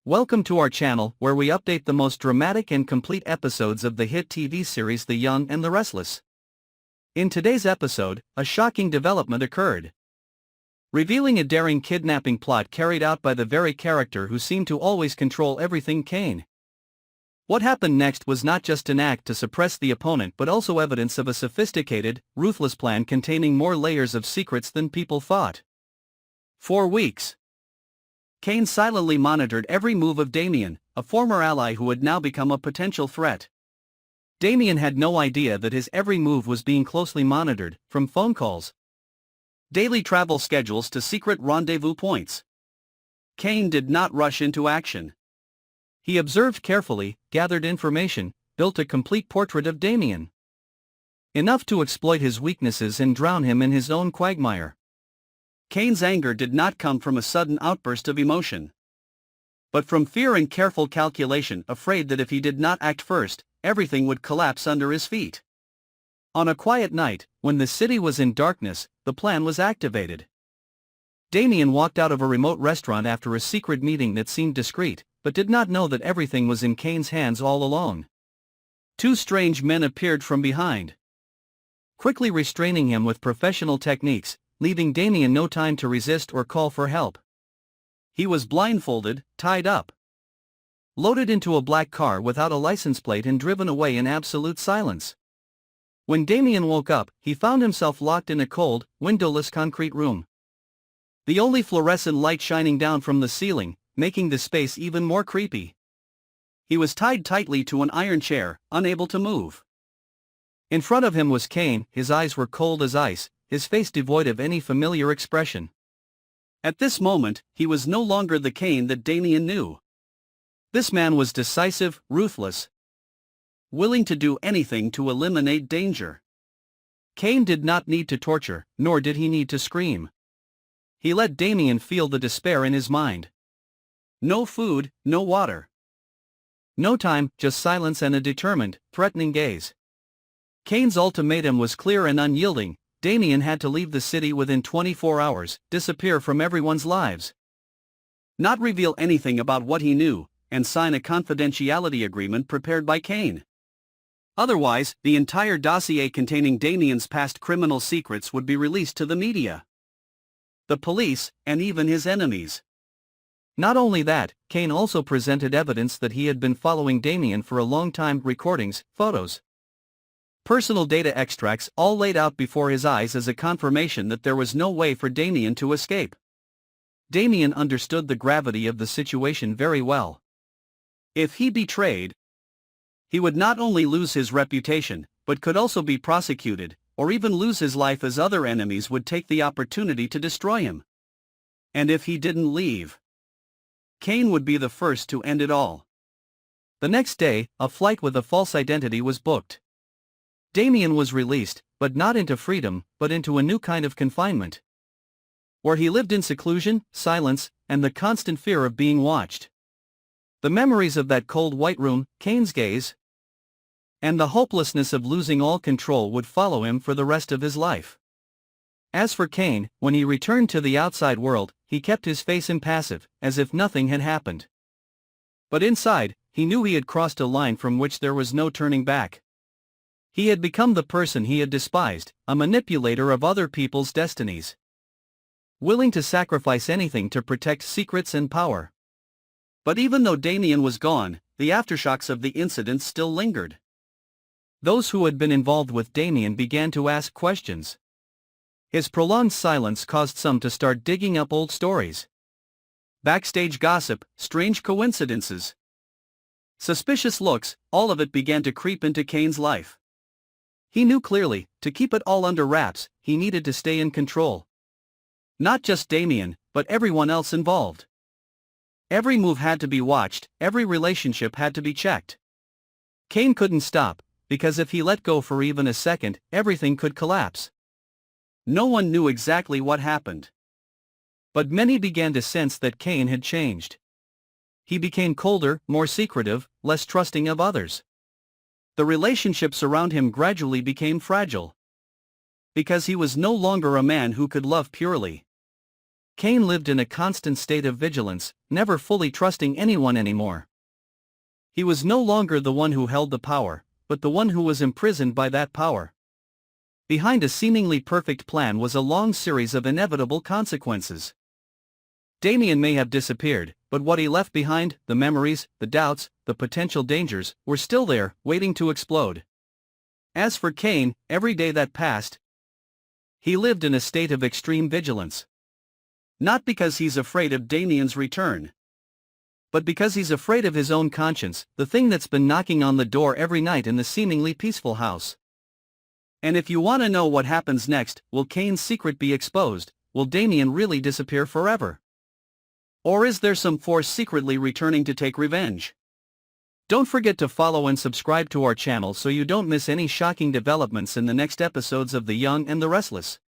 Welcome to our channel where we update the most dramatic and complete episodes of the hit TV series The Young and the Restless. In today's episode, a shocking development occurred, revealing a daring kidnapping plot carried out by the very character who seemed to always control everything, Kane. What happened next was not just an act to suppress the opponent but also evidence of a sophisticated, ruthless plan containing more layers of secrets than people thought. For weeks, Kane silently monitored every move of Damian, a former ally who had now become a potential threat. Damian had no idea that his every move was being closely monitored, from phone calls, daily travel schedules to secret rendezvous points. Kane did not rush into action. He observed carefully, gathered information, built a complete portrait of Damian, enough to exploit his weaknesses and drown him in his own quagmire. Kane's anger did not come from a sudden outburst of emotion, but from fear and careful calculation, afraid that if he did not act first, everything would collapse under his feet. On a quiet night, when the city was in darkness, the plan was activated. Damian walked out of a remote restaurant after a secret meeting that seemed discreet, but did not know that everything was in Kane's hands all along. Two strange men appeared from behind, quickly restraining him with professional techniques, leaving Damian no time to resist or call for help. He was blindfolded, tied up, loaded into a black car without a license plate and driven away in absolute silence. When Damian woke up, he found himself locked in a cold, windowless concrete room, the only fluorescent light shining down from the ceiling, making the space even more creepy. He was tied tightly to an iron chair, unable to move. In front of him was Kane, his eyes were cold as ice, his face devoid of any familiar expression. At this moment, he was no longer the Kane that Damian knew. This man was decisive, ruthless, willing to do anything to eliminate danger. Kane did not need to torture, nor did he need to scream. He let Damian feel the despair in his mind. No food, no water, no time, just silence and a determined, threatening gaze. Kane's ultimatum was clear and unyielding. Damian had to leave the city within 24 hours, disappear from everyone's lives, not reveal anything about what he knew, and sign a confidentiality agreement prepared by Kane. Otherwise, the entire dossier containing Damian's past criminal secrets would be released to the media, the police, and even his enemies. Not only that, Kane also presented evidence that he had been following Damian for a long time, recordings, photos, personal data extracts, all laid out before his eyes as a confirmation that there was no way for Damian to escape. Damian understood the gravity of the situation very well. If he betrayed, he would not only lose his reputation, but could also be prosecuted, or even lose his life, as other enemies would take the opportunity to destroy him. And if he didn't leave, Kane would be the first to end it all. The next day, a flight with a false identity was booked. Damian was released, but not into freedom, but into a new kind of confinement, where he lived in seclusion, silence, and the constant fear of being watched. The memories of that cold white room, Kane's gaze, and the hopelessness of losing all control would follow him for the rest of his life. As for Kane, when he returned to the outside world, he kept his face impassive, as if nothing had happened. But inside, he knew he had crossed a line from which there was no turning back. He had become the person he had despised, a manipulator of other people's destinies, willing to sacrifice anything to protect secrets and power. But even though Damian was gone, the aftershocks of the incident still lingered. Those who had been involved with Damian began to ask questions. His prolonged silence caused some to start digging up old stories, backstage gossip, strange coincidences, suspicious looks. All of it began to creep into Kane's life. He knew clearly, to keep it all under wraps, he needed to stay in control. Not just Damian, but everyone else involved. Every move had to be watched, every relationship had to be checked. Kane couldn't stop, because if he let go for even a second, everything could collapse. No one knew exactly what happened, but many began to sense that Kane had changed. He became colder, more secretive, less trusting of others. The relationships around him gradually became fragile, because he was no longer a man who could love purely. Cain lived in a constant state of vigilance, never fully trusting anyone anymore. He was no longer the one who held the power, but the one who was imprisoned by that power. Behind a seemingly perfect plan was a long series of inevitable consequences. Damian may have disappeared, but what he left behind, the memories, the doubts, the potential dangers, were still there, waiting to explode. As for Cain, every day that passed, he lived in a state of extreme vigilance. Not because he's afraid of Damian's return, but because he's afraid of his own conscience, the thing that's been knocking on the door every night in the seemingly peaceful house. And if you want to know what happens next, will Cain's secret be exposed? Will Damian really disappear forever? Or is there some force secretly returning to take revenge? Don't forget to follow and subscribe to our channel so you don't miss any shocking developments in the next episodes of The Young and the Restless.